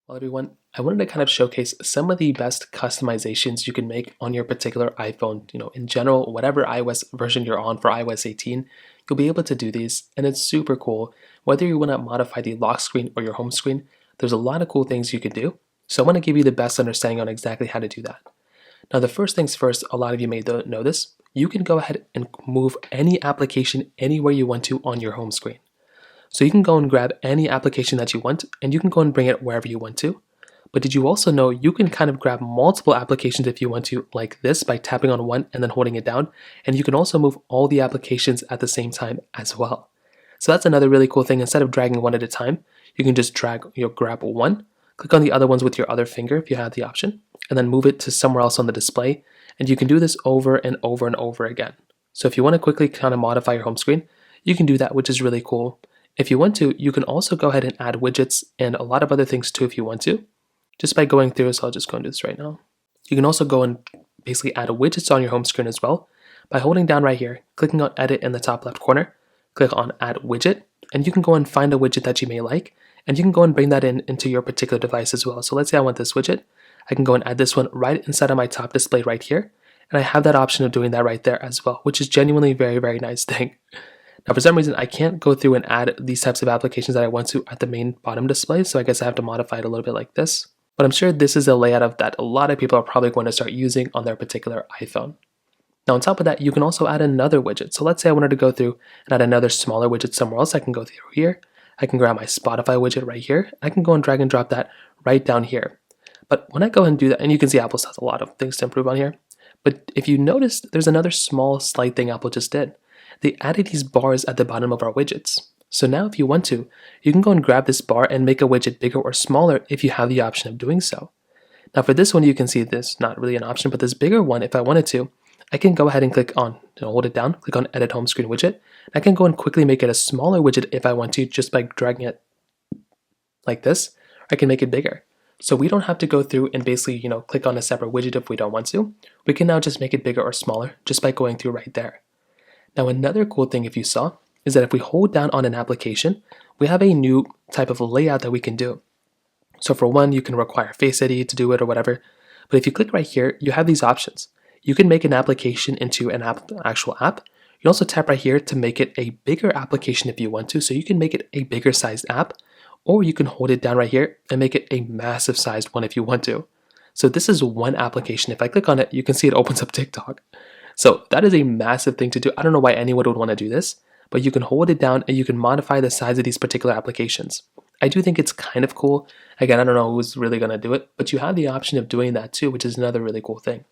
Well, everyone, I wanted to kind of showcase some of the best customizations you can make on your particular iPhone. In general, whatever iOS version you're on for iOS 18, you'll be able to do these, and it's super cool. Whether you want to modify the lock screen or your home screen, there's a lot of cool things you can do. So I want to give you the best understanding on exactly how to do that. Now, the first things first, a lot of you may know this, you can go ahead and move any application anywhere you want to on your home screen. So you can go and grab any application that you want, and you can go and bring it wherever you want to. But did you also know you can kind of grab multiple applications if you want to, like this, by tapping on one and then holding it down, and you can also move all the applications at the same time as well. So that's another really cool thing. Instead of dragging one at a time, you can just grab one, click on the other ones with your other finger if you have the option, and then move it to somewhere else on the display, and you can do this over and over and over again. So if you want to quickly kind of modify your home screen, you can do that, which is really cool. If you want to, you can also go ahead and add widgets and a lot of other things too if you want to, just by going through. So I'll just go and do this right now. You can also go and basically add widgets on your home screen as well by holding down right here, clicking on edit in the top left corner, click on add widget, and you can go and find a widget that you may like, and you can go and bring that into your particular device as well. So let's say I want this widget. I can go and add this one right inside of my top display right here, and I have that option of doing that right there as well, which is genuinely a very, very nice thing. Now, for some reason, I can't go through and add these types of applications that I want to at the main bottom display, so I guess I have to modify it a little bit like this. But I'm sure this is a layout of that a lot of people are probably going to start using on their particular iPhone. Now, on top of that, you can also add another widget. So let's say I wanted to go through and add another smaller widget somewhere else. I can go through here. I can grab my Spotify widget right here. I can go and drag and drop that right down here. But when I go and do that, and you can see Apple has a lot of things to improve on here. But if you notice, there's another small slight thing Apple just did. They added these bars at the bottom of our widgets. So now if you want to, you can go and grab this bar and make a widget bigger or smaller if you have the option of doing so. Now for this one, you can see this, not really an option, but this bigger one, if I wanted to, I can go ahead and click on, hold it down, click on edit home screen widget. I can go and quickly make it a smaller widget if I want to, just by dragging it like this. I can make it bigger. So we don't have to go through and basically, click on a separate widget if we don't want to. We can now just make it bigger or smaller just by going through right there. Now, another cool thing, if you saw, is that if we hold down on an application, we have a new type of layout that we can do. So for one, you can require Face ID to do it or whatever. But if you click right here, you have these options. You can make an application into an actual app. You can also tap right here to make it a bigger application if you want to. So you can make it a bigger sized app, or you can hold it down right here and make it a massive sized one if you want to. So this is one application. If I click on it, you can see it opens up TikTok. So that is a massive thing to do. I don't know why anyone would want to do this, but you can hold it down and you can modify the size of these particular applications. I do think it's kind of cool. Again, I don't know who's really going to do it, but you have the option of doing that too, which is another really cool thing.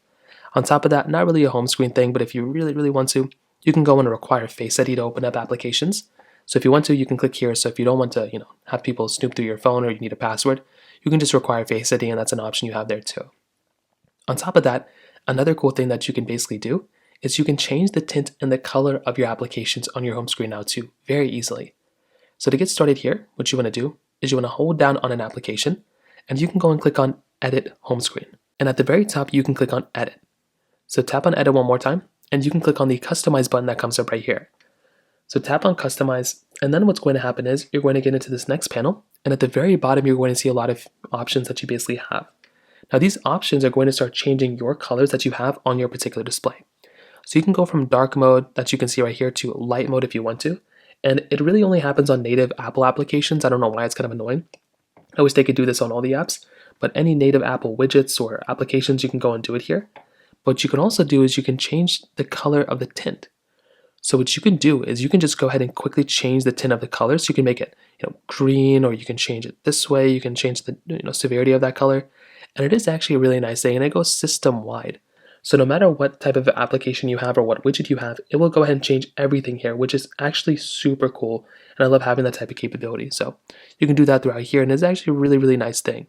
On top of that, not really a home screen thing, but if you really, really want to, you can go and require Face ID to open up applications. So if you want to, you can click here. So if you don't want to, have people snoop through your phone or you need a password, you can just require Face ID, and that's an option you have there too. On top of that, another cool thing that you can basically do is you can change the tint and the color of your applications on your home screen now too, very easily. So to get started here, what you want to do is you want to hold down on an application, and you can go and click on Edit Home Screen. And at the very top, you can click on Edit. So tap on Edit one more time, and you can click on the Customize button that comes up right here. So tap on Customize, and then what's going to happen is you're going to get into this next panel, and at the very bottom, you're going to see a lot of options that you basically have. Now these options are going to start changing your colors that you have on your particular display. So you can go from dark mode that you can see right here to light mode if you want to. And it really only happens on native Apple applications. I don't know why, it's kind of annoying. I wish they could do this on all the apps, but any native Apple widgets or applications, you can go and do it here. What you can also do is you can change the color of the tint. So what you can do is you can just go ahead and quickly change the tint of the color. So you can make it green, or you can change it this way. You can change the severity of that color. And it is actually a really nice thing, and it goes system wide. So no matter what type of application you have or what widget you have, it will go ahead and change everything here, which is actually super cool. And I love having that type of capability. So you can do that throughout here, and it's actually a really, really nice thing.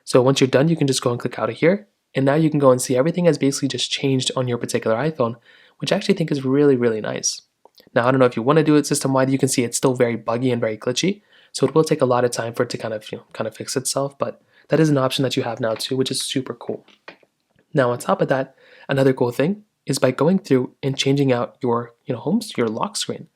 So once you're done, you can just go and click out of here. And now you can go and see everything has basically just changed on your particular iPhone, which I actually think is really, really nice. Now, I don't know if you want to do it system-wide. You can see it's still very buggy and very glitchy. So it will take a lot of time for it to kind of fix itself. But that is an option that you have now too, which is super cool. Now, on top of that, another cool thing is by going through and changing out your your lock screen.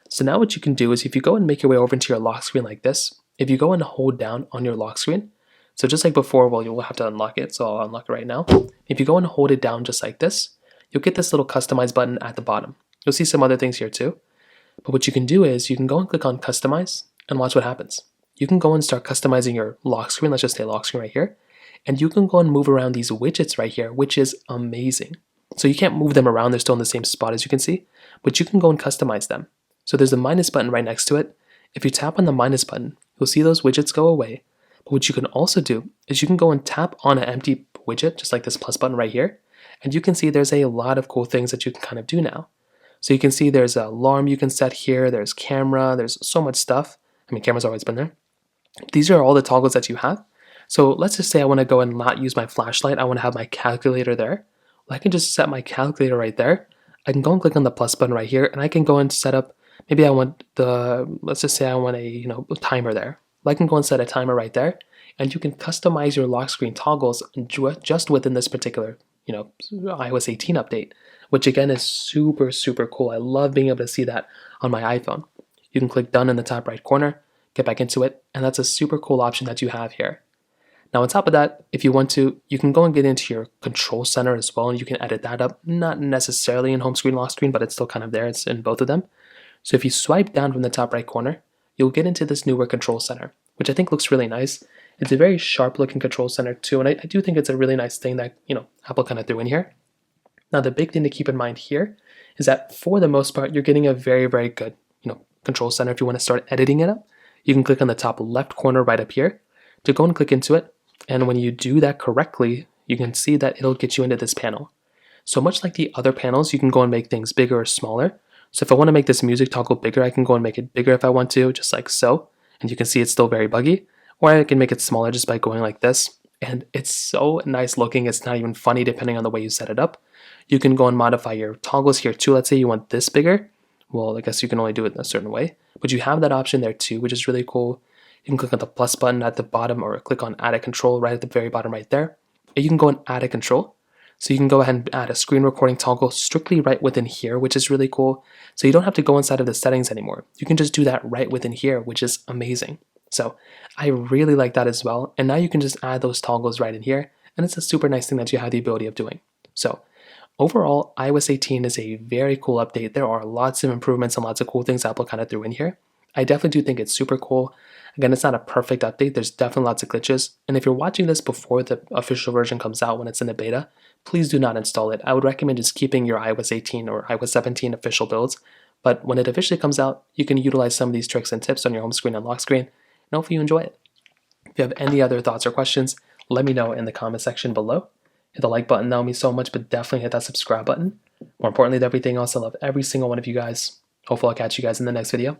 So now what you can do is if you go and make your way over into your lock screen like this, if you go and hold down on your lock screen, So just like before, well, you'll have to unlock it. So I'll unlock it right now. If you go and hold it down just like this, you'll get this little customize button at the bottom. You'll see some other things here too. But what you can do is you can go and click on customize and watch what happens. You can go and start customizing your lock screen. Let's just say lock screen right here. And you can go and move around these widgets right here, which is amazing. So you can't move them around. They're still in the same spot as you can see, but you can go and customize them. So there's a minus button right next to it. If you tap on the minus button, you'll see those widgets go away. But what you can also do is you can go and tap on an empty widget, just like this plus button right here. And you can see there's a lot of cool things that you can kind of do now. So you can see there's an alarm you can set here. There's camera. There's so much stuff. I mean, camera's always been there. These are all the toggles that you have. So let's just say I want to go and not use my flashlight. I want to have my calculator there. Well, I can just set my calculator right there. I can go and click on the plus button right here, and I can go and set up, maybe I want let's just say I want a timer there. Well, I can go and set a timer right there, and you can customize your lock screen toggles just within this particular, iOS 18 update, which again is super, super cool. I love being able to see that on my iPhone. You can click done in the top right corner, get back into it, and that's a super cool option that you have here. Now on top of that, if you want to, you can go and get into your control center as well, and you can edit that up, not necessarily in home screen, lock screen, but it's still kind of there. It's in both of them. So if you swipe down from the top right corner, you'll get into this newer control center, which I think looks really nice. It's a very sharp looking control center too, and I do think it's a really nice thing that, Apple kind of threw in here. Now the big thing to keep in mind here is that for the most part, you're getting a very, very good, control center. If you want to start editing it up, you can click on the top left corner right up here to go and click into it. And when you do that correctly, you can see that it'll get you into this panel. So much like the other panels, you can go and make things bigger or smaller. So if I want to make this music toggle bigger, I can go and make it bigger if I want to, just like so. And you can see it's still very buggy. Or I can make it smaller just by going like this. And it's so nice looking, it's not even funny depending on the way you set it up. You can go and modify your toggles here too. Let's say you want this bigger. Well, I guess you can only do it in a certain way. But you have that option there too, which is really cool. You can click on the plus button at the bottom or click on add a control right at the very bottom right there. And you can go and add a control. So you can go ahead and add a screen recording toggle strictly right within here, which is really cool. So you don't have to go inside of the settings anymore. You can just do that right within here, which is amazing. So I really like that as well. And now you can just add those toggles right in here. And it's a super nice thing that you have the ability of doing. So overall, iOS 18 is a very cool update. There are lots of improvements and lots of cool things Apple kind of threw in here. I definitely do think it's super cool. Again, it's not a perfect update. There's definitely lots of glitches. And if you're watching this before the official version comes out when it's in the beta, please do not install it. I would recommend just keeping your iOS 18 or iOS 17 official builds. But when it officially comes out, you can utilize some of these tricks and tips on your home screen and lock screen. And hopefully you enjoy it. If you have any other thoughts or questions, let me know in the comment section below. Hit the like button, that would mean so much, but definitely hit that subscribe button. More importantly than everything else, I love every single one of you guys. Hopefully I'll catch you guys in the next video.